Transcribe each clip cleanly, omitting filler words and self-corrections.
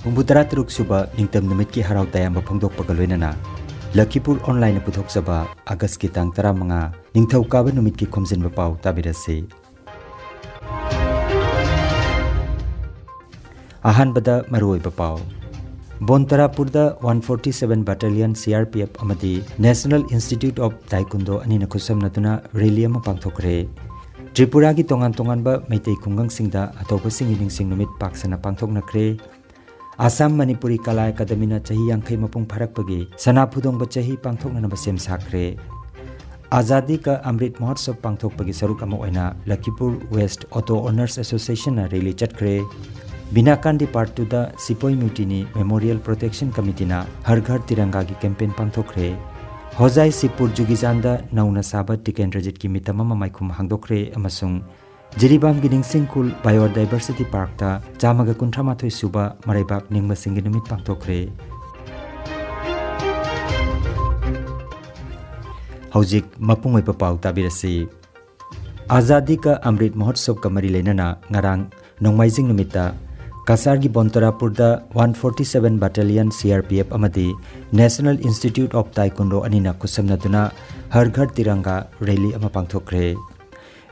Humbutara suba ningtam numit ki haraw tayamba phongdok pagaloinana Lakhipur online puthok saba August ki tang 15 ningthau kaba numit ki Khomjinba Pao tabirase Ahanbada maruoiba pau Bontarapurda 147 Battalion CRPF amadi National Institute of Taekwondo anina khusamnatuna rally ama pangthokre Tripura ki tongan ba maitai khungang singda atopa singing sing numit paksana pangthoknakre Assam Manipuri Kala Academy na chahi yangkhai mapung pharakpagi sanapudong ba chahi pangthokna ba sem sakre Azadi ka Amrit Mahotsav pangthokpagi saruk ama oina Lakhipur West Auto Owners Association na rally chatkre Binakandi Part 2 da Sipoi Mutiny Memorial Protection Committee na Har Ghar Tiranga ki campaign pangthokre Hojai Sipur Jugizanda nauna saba Tikendrajit ki mitamama maikhum hangdokre amasung Jiribam gi Ningsingkul Biodiversity Park ta Chamaga Kuntramathoi suba Maraibak Ningba Singi numit pangthokre Hojik mapung oipa pau tabirasi Azadi ka Amrit Mahotsav ka mari leinana ngarang nongmaijing numita Kasargi Bontarapurda 147 Battalion CRPF amadi National Institute of Taekwondo anina kusamnatuna Har Ghar Tiranga rally ama pangthokre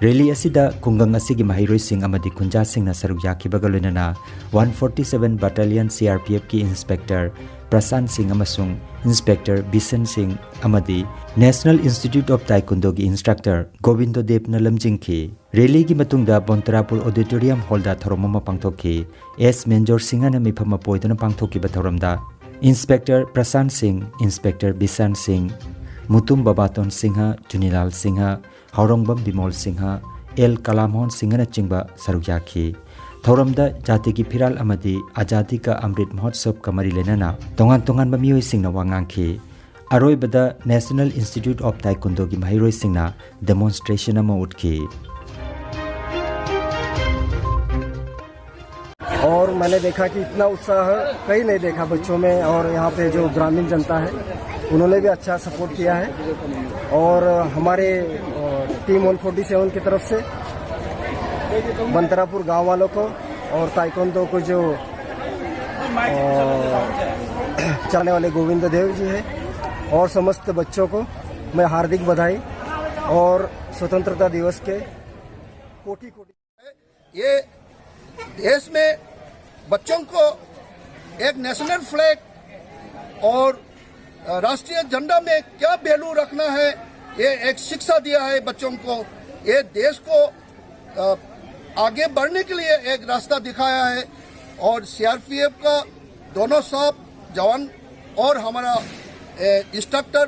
rally asida kungang asigi mahiroi sing amadi kunja sing na saruk yakibaga loinana 147 Battalion CRPF ki Inspector Prasan Singh amasung Inspector Bisan Singh amadi National Institute of Taekwondo ki Instructor Govindo Dev na lamjingki rally ki matungda Bontarapur Auditorium Hall da thoromama pangthokki S Menjor Singh na mifama poidana pangthokki ba thoramda Inspector Prasan Singh Inspector Bisan Singh Mutum Babaton Singha Junilal Singha Haurongbam Bimol Singha El Kalamhon Singha na chingba saruk yakhi Thoramda jati ki phiral amadi Azadi ka Amrit Mahotsav ka mari lenana tongan ba mioi singna wangangki aroi bada National Institute of Taekwondo ki mahiroi singna demonstration ama utki और मैंने देखा कि इतना उत्साह कहीं नहीं देखा बच्चों में और यहाँ पे जो ग्रामीण जनता है उन्होंने भी अच्छा सपोर्ट किया है और हमारे टीम 147 की तरफ से बंतरापुर गांव वालों को और ताइक्वांडो को जो चलाने वाले गोविंद देव जी है और समस्त बच्चों को मैं हार्दिक बधाई और स्वतंत्रता दिवस के कोटि ये देश में बच्चों को एक नेशनल फ्लैग और राष्ट्रीय झंडा में क्या वैल्यू रखना है ये एक शिक्षा दिया है बच्चों को ये देश को आगे बढ़ने के लिए एक रास्ता दिखाया है और सीआरपीएफ का दोनों साहब जवान और हमारा इंस्ट्रक्टर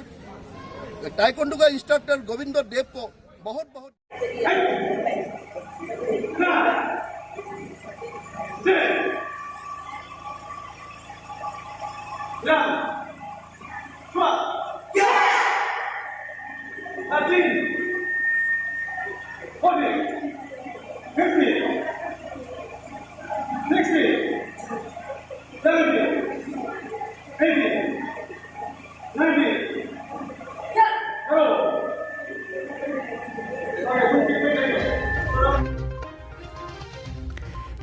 ताइक्वांडो का इंस्ट्रक्टर गोविंदो देव को बहुत बहुत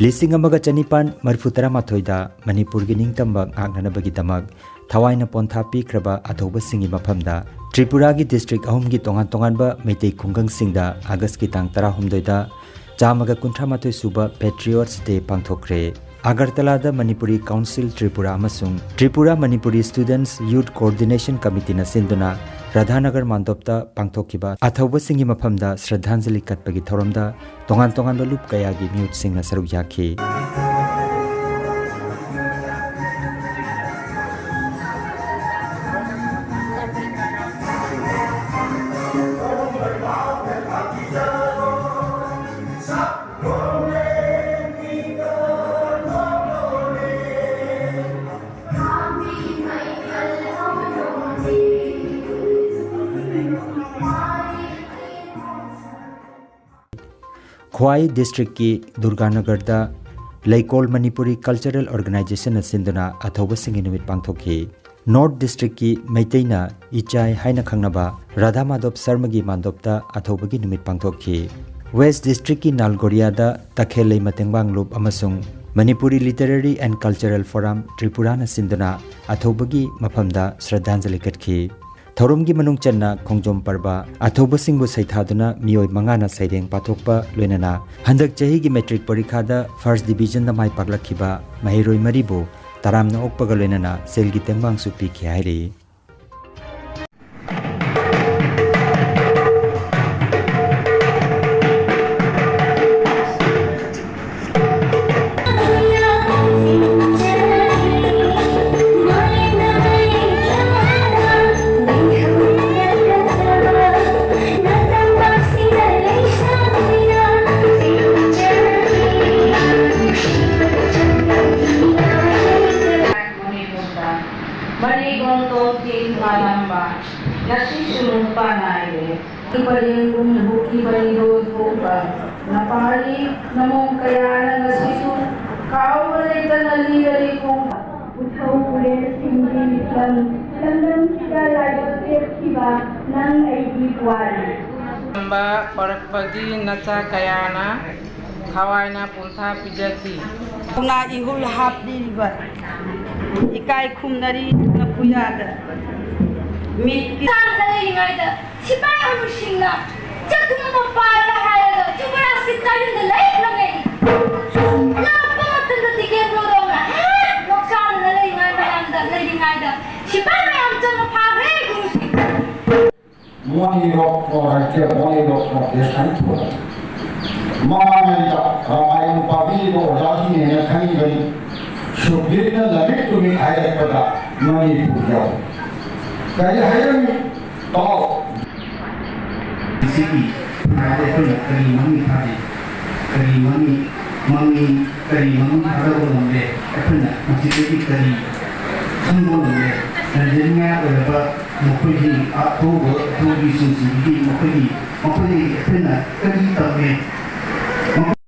Lising amaga chanipan marfutara mathoida Manipur gi ningtamba ngaknanabagi damak thawaina pontha pikraba athoba singi maphamda Tripura gi district ahum gi tongan ba meitei khungang singda August ki tang 16 da chamaga kunthamathoi suba Patriots Day pangthokre Agartala da Manipuri Council Tripura amasung Tripura Manipuri Students Youth Coordination Committee na sinduna Radhanagar Mandopta pangthokiba athoba singi maphamda Shraddhanjali katpagi thoramda tongan ba lup kaya gi mute sing na saruk yakhi Khwai district ki Durganagar da Laikol Manipuri Cultural Organization na sinduna athoba singi numit pangthokhi North district ki Maiteina Ichai haina khangnaba Radha Madhop Sarma gi mandopta athoba gi numit pangthokhi West district ki Nalgoria da Takhelei Matengbang Loop amasung Manipuri Literary and Cultural Forum Tripurana Sinduna Athobagi Mapamda Shraddhanjali Katki Thorumgi Manung Channa Khongjom Parba Athobasingbu Saithaduna Mioi Mangana Saideng Pathokpa Loinana Handak Chahigi Metric Parikhada First Division da Mai Paklakhiba Mahiroi Maribu Taramna Okpaga Loinana Selgi Tembang Supi Khiairi Napali namong kaya na sisu kaawalay ka nalilali kong utaw uli na sinditan landang sigalayo kiba ng aidipuan. Namba parakpagi naca kayana kawai na punta pijati. Kuna ihul hapdi ba ikai kumnari na kuyada. Mit Sandali ngaida sipai amusingna jagna mapala hayado chubara sitari na life lang eh na pamatanda tige rolonga loksan na lay ngaida sipai mayam chana phare gurusi Money rock for a care, money rock for this country. Mamma, Ramayan Pavilo, Rasi, and Kanigan should give the limit to me. I have money to go. Kaya hayang tao. Sini ada tu kari mami hari, kari mami ada orang le, apa nak masih lagi kari semua le. Dan jadinya berapa mukuli atau bisu sini mukuli apa nak kari tahu.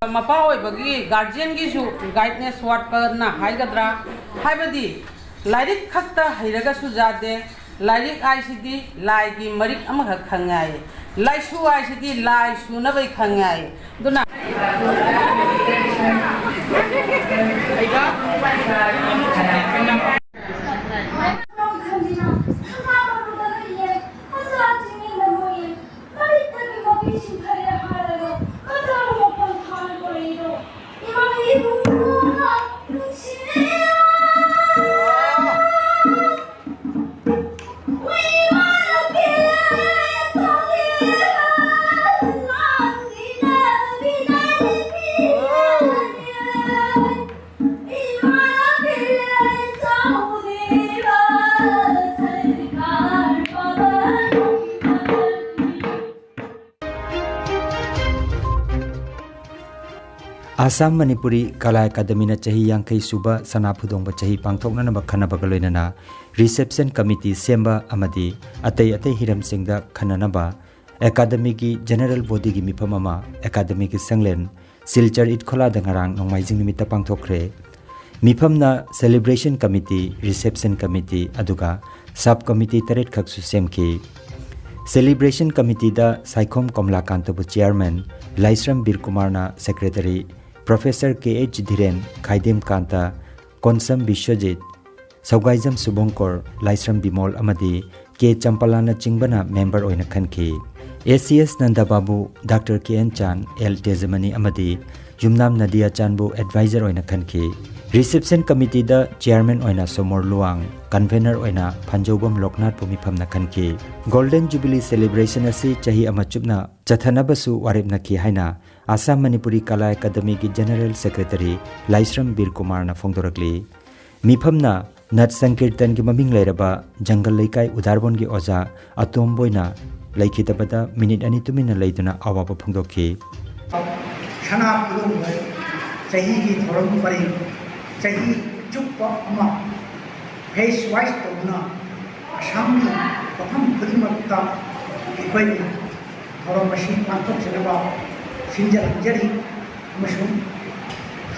Mapao bagi guardian gi su guidance what per na haigadra haibadi lairik khakta hairaga su jade lairik ICD laigi marik amaka khangai laisu ICD laisu na bai khangai duna Assam Manipuri Kala Academy na Chahi Yangkai Suba Sanapudong Bachahi Pangthokna na Bakhana Bagaloinana Reception Committee Semba Amadi Atay Hiram Singda Khananaba Academy ki General Body ki Mipamama Academy ki Sanglen Silchar Itkhola Dangarang Nongmaijing Nimita Pangthokre Mipamna Celebration Committee Reception Committee Aduga Sub Committee Taret Khaksu Semki Celebration Committee da Saikhom Komlakantabu Chairman Laisram Birkumarna Secretary Professor K.H. Dhiren Khaidem Kanta Konsam Bishwajit Saugaizam Subongkor Laisram Bimol Amadi K. Champalana Chingbana Member Oina Khanki ACS Nandababu Dr. K.N. Chan L. Tezamani Amadi Jumnam Nadia Chanbu Advisor Oina Khanki Reception Committee da Chairman Oina Somor Luang Convener Oina Panjobam Loknath Pumiphamna Khanki Golden Jubilee Celebration asi chahi amachupna chathanabasu waribna ki haina Assam Manipuri Kala Academy ki General Secretary Laisram Bir Kumar na phongdorakli Miphamna Nat Sankirtan ki maming lairaba Jangal Laikai Udarbon ki Oza Atom Boina Laikhitabada minute ani tumina laiduna awaba phongdokki Sana pulung chahi ki thorom pari chahi chuppa ama face wise tona Assam ni protham khudmakta ibai thorom machine panthok chenaba Sinjar Jari Mushum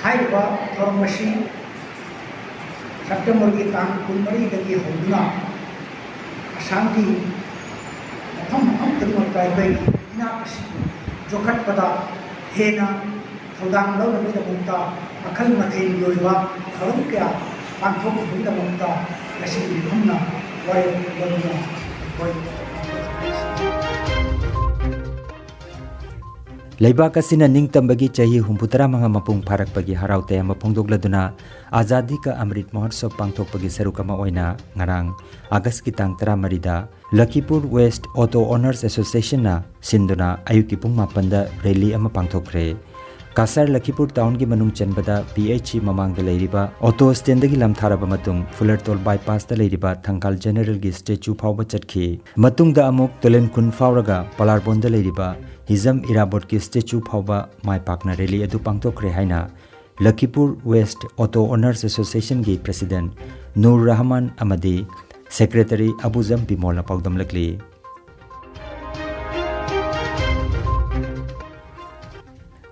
Haiba Thorom machine September ki tang kunmari dagi hoduna Ashanti Ham khudmakta ibai ina jokat pada hena थौदां लौनबगीदमक्ता मखल मथेल योइबा थौरम कया पांथोकबगीदमक्ता ngasi मिफमना वारे लौना अखोई Leibak asina ningtambagi chahi 63 mapung pharakpagi harau tayama phongdokladuna Azadi ka Amrit Mahotsav pangthokpagi sarukama oina ngarang August ki tang 13 da Lakhipur West Auto Owners Association na sinduna ayuki pung 8 da rally ama pangthokre Kasar Lakhipur town gi manung chanbada PHC mamang da leiriba auto stand gi lamtharaba matung Fullertol bypass da leiriba Thangkal General gi statue phawba chatki matung da amuk Tolen kun phawraga Palarbon da leiriba Hizam Irabot ki statue phawba mai pakna rally adu pangthokre haina Lakhipur West Auto Owners Association gi President Nur Rahman amadi Secretary Abuzam Bimola Paudam Lakli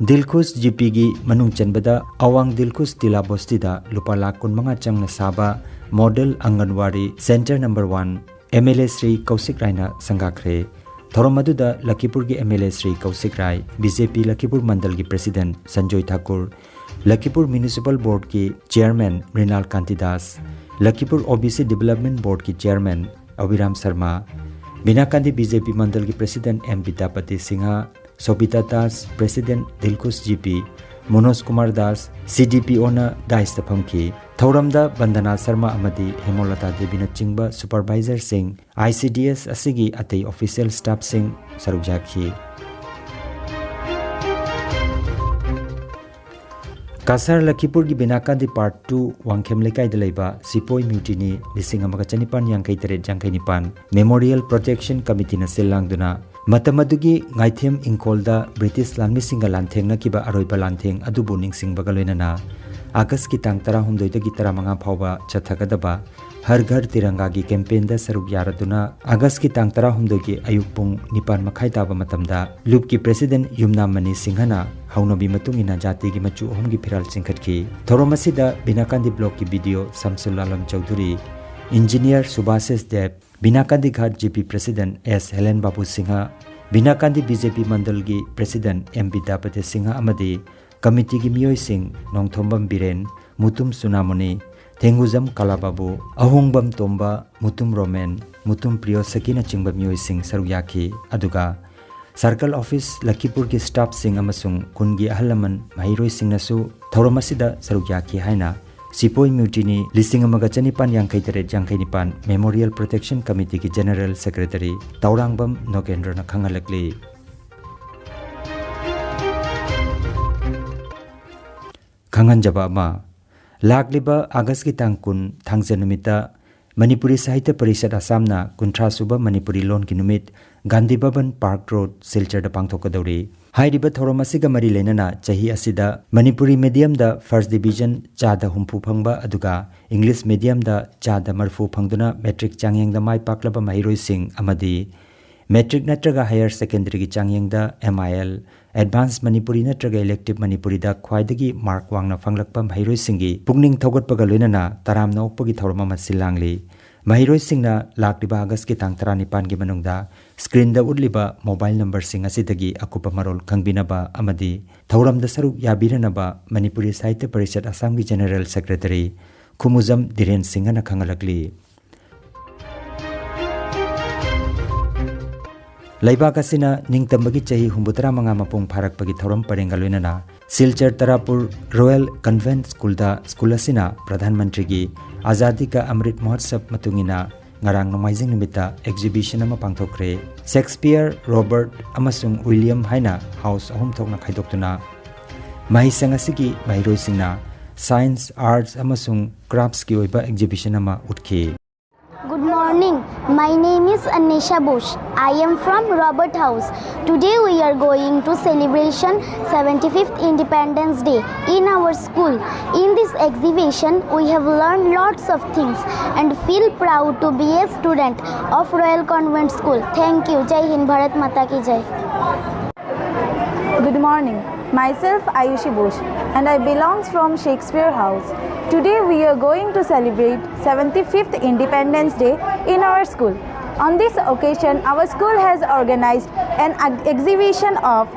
Dilkhus GP gi manung chanbada awang Dilkhus Tila Bostida lupa lakun mga chang na saba model Anganwari Center number 1 MLA Sri Kausik Raina Sangakre Thoromaduda Lakhipur gi MLA Sri Kausik Rai BJP Lakhipur Mandal gi President Sanjoy Thakur Lakhipur Municipal Board ki Chairman Mrinal Kantidas Lakhipur OBC Development Board ki Chairman Aviram Sharma Binakandi BJP Mandal gi President M Vidapati Singha Sobita Das President Dilkhus GP Manoj Kumar Das CDPO na Daistaphamki Thauramda Bandana Sharma amadi Hemolata Devina Chingba Supervisor Singh ICDS asigi atei official staff Singh Sarukjakhi Kasar Lakhipur gi Binakandi Part 2 Wangkhem Lekai Dalaiba Sipoi Mutiny Lisingamaga Yankai Teret Jankai Nipan Memorial Protection Committee na Silangduna Matamadugi Ngaithem Inkolda British Lanmisinga Lantheng na kiba aroiba lantheng adubu ningsingbaga loinana August ki tang 13 dagi 15 phawba chathagadaba Har Ghar Tiranga gi campaign da saruk yaraduna August ki tang 13 gi ayuk pung 9 makhai taba matamda Loop ki President Yumna Mani Singhana haunabi matungina jati gi machu ohum gi phiral chingkhatki Thoromasida Binakandi block ki video Samsul Alam Chaudhuri Engineer Subhasis Dev Binakandi Ghat GP President S. Helen Babu Singha Binakandi BJP Mandal gi President M. Vidapati Singha amadi Committee gi Miyoi Singh Nongthombam Biren Mutum Sunamoni Thenguzam Kalababu Ahongbam Tomba Mutum Roman Mutum Priyo Sakina Chingba Miyoi Singh Saruyaki aduga Circle Office Lakhipur ki staff Singh amasung kungi ahalaman Mahiroi Singh nasu Thauromasida Saruyaki haina Sipoi Mutiny Yankai Teret Jankai Nipan Memorial Protection Committee ki General Secretary Taurangbam Nokendra na Khangalakli Khanganjaba ma Lagliba August ki tangkun Thangjanumita Manipuri Sahitya Parishad Assam na Kuntra Suba Manipuri Lon ki numit Gandhi Bhavan Park Road Silchar da pangthokadauri Hairiba Thoromasiga Mari Lenana Chahi Asida Manipuri Medium da First Division Chada Humpu Phangba aduga English Medium da Chada Marfu Phangduna Metric Changyang da Mai Paklaba Mahiroi Singh amadi Metric natraga Higher Secondary gi Changyang da MIL Advanced Manipuri natraga Elective Manipuri da khwaidagi mark wangna phanglakpa Mahiroi Singhi pungning thogatpaga loinana taram na okpagi thoroma masilangli Mahiroi Singna Lakliba August ki tang 19 gi manungda screen da udliba mobile number sing asidagi akupa marol khangbinaba amadi thauram da saruk yabiranaba Manipuri Sahitya Parishad Assam gi General Secretary Khumuzam Dhiren Singh na khangalakli Laibak asina ningtambagi chahi 63 mapung pharakpagi thoram parenga loinana Silchar Tarapur Royal Convent School da school asina Pradhan Mantri gi Azadi ka Amrit Mahotsav matungina ngarang nomaijing numita exhibition ama pangthokre Shakespeare Robert amasung William haina house ahum thokna khaidoktuna mahisang asigi Mahiroi Singna Science Arts amasung Crafts ki oiba exhibition ama utki Good morning. My name is Anisha Bush. I am from Robert House. Today we are going to celebration 75th Independence Day in our school. In this exhibition, we have learned lots of things and feel proud to be a student of Royal Convent School. Thank you. Jai Hind, Bharat Mata ki Jai. Good morning. Myself Ayushi Bush and I belongs from Shakespeare House. Today we are going to celebrate 75th Independence Day in our school. On this occasion, our school has organized an exhibition of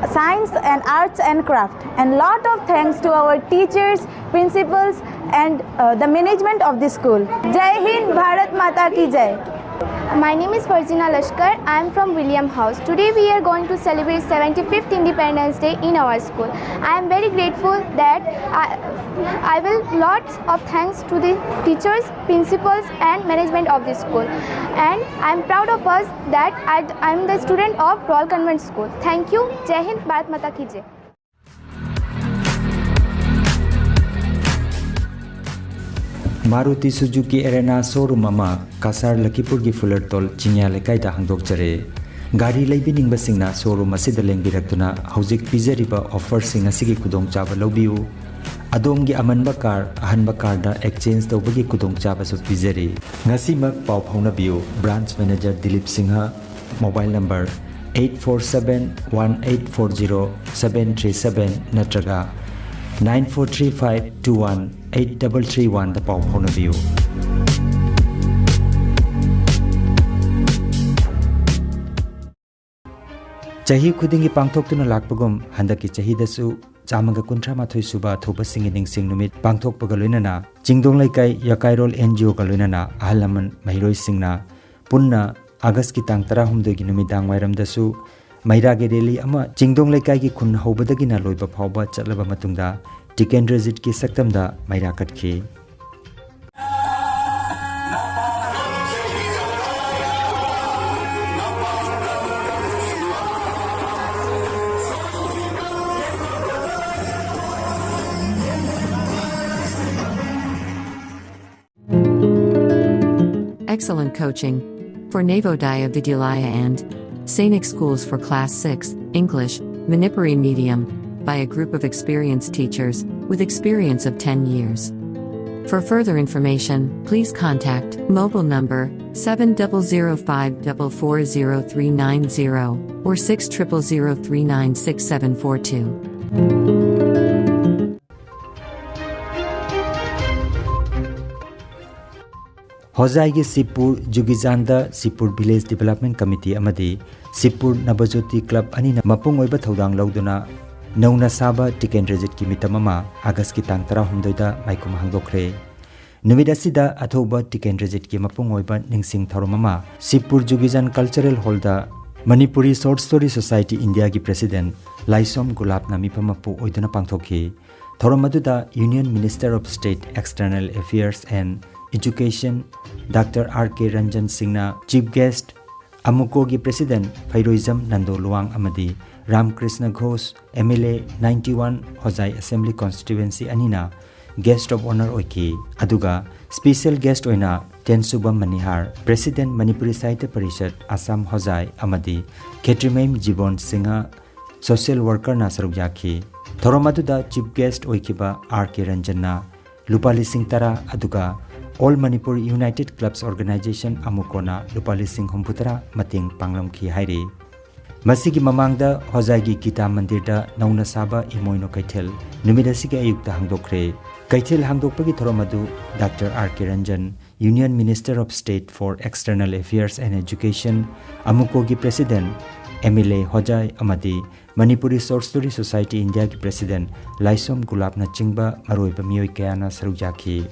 science and arts and craft. And lot of thanks to our teachers, principals and the management of the school. Jai Hind, Bharat Mata ki Jai. My name is Farzina Lashkar. I am from William House. Today we are going to celebrate 75th Independence Day in our school. I am very grateful that I will lots of thanks to the teachers, principals and management of the school. And I am proud of us that I am the student of Royal Convent School. Thank you. Jai Hind, Bharat Mata ki Jai. Maruti Suzuki Arena showroom ama Kasar Lakhipur gi Fulartol Chinya lekai da hangdok chare gari leibining basingna showroom asida lengbiratuna hojik pizariba offer sing asigi kudong chaba lobiu adom gi amanba car ahanba car da exchange tawbagi kudong chaba su pizari ngasi mak paw phauna biu branch manager Dilip Singha mobile number 8471840737 natraga 9435218331 the Pao Phone View. Chahi Kudingi Pangtokuna Lakpagum, Handaki Chahi Dasu, Chamaga Kuntra Mathoi Suba, Thoba Singing Sing Numit, Pangtok Pagaluinana, Jingdong Laikai, Yakairol NGO Galuinana, Ahalaman, Mahiroi Singna, Punna, Agaski Tang Tarahumdagi Numidang Wairam Dasu, Mairagi Reli Ama, Jingdong Laikai ki Kun Hobadagina Loiba Pauba Chatlaba Matungda, Tikendrazit ki Saktamda Mairakat ki. Excellent coaching for Navodaya Vidyalaya and Sainik schools for Class 6, English, Manipuri medium, by a group of experienced teachers, with experience of 10 years. For further information, please contact mobile number 7005440390 or 6000396742. Hozaigi Sipur Jugizanda Sipur Village Development Committee Amadi Sipur Nabajoti Club Anina Mapung Oiba Thaudang Lauduna Nauna Saba Tikendrazit ki mitamama Agas ki tang tara humdoida maikum hangdokre Numidasida Athoba Tikendrazit ki mapung oiba ningsing tharomama Sipur Jugizan Cultural Holda Manipuri Short Story Society India ki President Laisom Gulab Namipamapu Oidana Pangthoki Thoromaduda Union Minister of State External Affairs and Education Dr. R.K. Ranjan Singna Chief Guest Amuko ki President Fairoizam Nando Luang Amadi Ram Krishna Ghosh MLA 91 Hozai Assembly Constituency Anina Guest of Honor Oiki Aduga Special Guest Oina Tensubam Manihar President Manipuri Sahitya Parishad Assam Hozai Amadi Ketrimaim Jibon Singha Social Worker na saruk yaki Thoromaduda Chief Guest Oikiba R.K. Ranjanna Lupali Singh Tara Aduga All Manipur United Clubs Organization Amukona Lupali Singh Humputara Mating Panglam Ki Hairi Masigi Mamangda Hozagi Gita Mandirda Nauna Saba Imoino Kaithel Numidasigi Ayukta Hangdokre Kaithel Hangdokpagi Thoromadu Dr. R.K. Ranjan Union Minister of State for External Affairs and Education Amukogi President MLA Hojai Amadi Manipuri Short Story Society India ki President Laisom Gulabna Chingba Maroiba Miyoi Kayana Sarujaki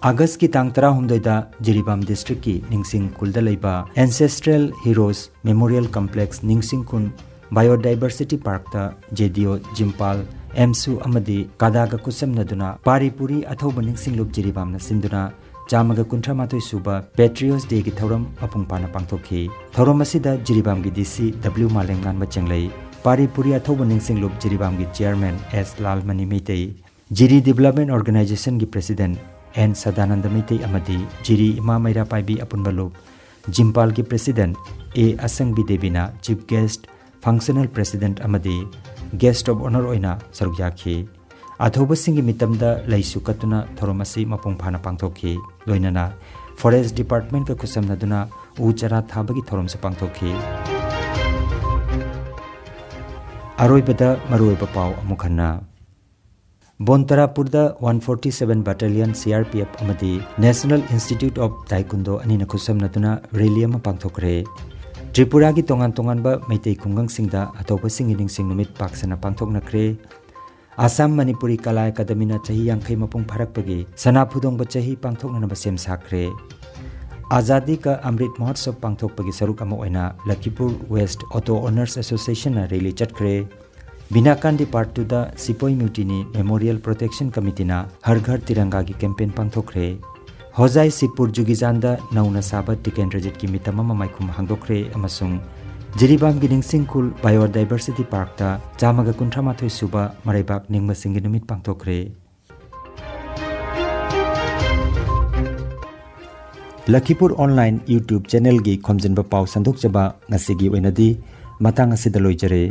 August ki tang tara humdoida Jiribam district ki Ningsing Kulda Leiba Ancestral Heroes Memorial Complex Ningsing Kun Biodiversity Park ta JDO Jimpal MSU Amadi Kadaga Kusam Naduna Paripuri Athoba Ningsing Lup Jiribam na Sinduna Jamaga Kuntra Matoi Suba Patriots Day ki Thoram Apung Pana Pangtokhi Thoram asida Jiribam ki DC W Malengan Bachanglei Paripuri Athoba Ningsing Lup Jiribam ki Chairman S Lalmani Meitei Jiri Development Organization ki President N Sadanand मिते अमदी जिरी इमा मैरा पाइबी अपुनबलुप जिम्पाल की president A Asangbi देवीना chief guest functional president अमदी guest of honour ओइना सरुक याखी अथौबसिंगी मितमदा लैसु कतुना थोरमसी मपुंग फाना पांगथोखी लोइनाना फॉरेस्ट डिपार्टमेंट का खुसमनदुना उ चरा थाबगी थोरमसे पांगथोखी अरोइबदा मरुइबा पाव अमुखन्ना बोंतरापुरदा 147 बटालियन CRPF अमदी नेशनल इंस्टीट्यूट ऑफ ताइकुंडो अनिना खुसमनदुना रैली अमा पांगथोखरे त्रिपुरा की तोंगान तोंगानबा मैतै खुंगंगसिंगदा अथौबसिंगी निंगसिंग नुमित पाक्सना पांगथोकनख्रे आसाम मणिपुरी कला अकादमीना चाही यांखै मपुंग फारकपगी सनाफुदोंग चाही पांगथोकननबा सेम साखरे आजादी का अमृत महोत्सव पांगथोकपगी सरुक अमा ओइना Lakhipur west auto owners association ना रैली चटख्रे बिनाकांडी पार्ट 2 दा sepoy mutiny memorial protection committee ना हर घर तिरंगा की कैंपेन पांगथोखरे होजाई सिपुर जुगिजांदा नौना साबा टिकेंद्रजित की मितममा माइखुम हांगदोखरे अमसुंग जिरीबाम गिनिंगसिंग कुल बायोडाइवर्सिटी पार्क ता चामगा कुंथ्रामाथोय सुबा मराइबाक निंगमसिंगी नुमित पांगथोखरे लखीपुर ऑनलाइन यूट्यूब चैनल की खोमजिनबा पाव संदोकजबा ngasi gi oinadi matang asida loijare।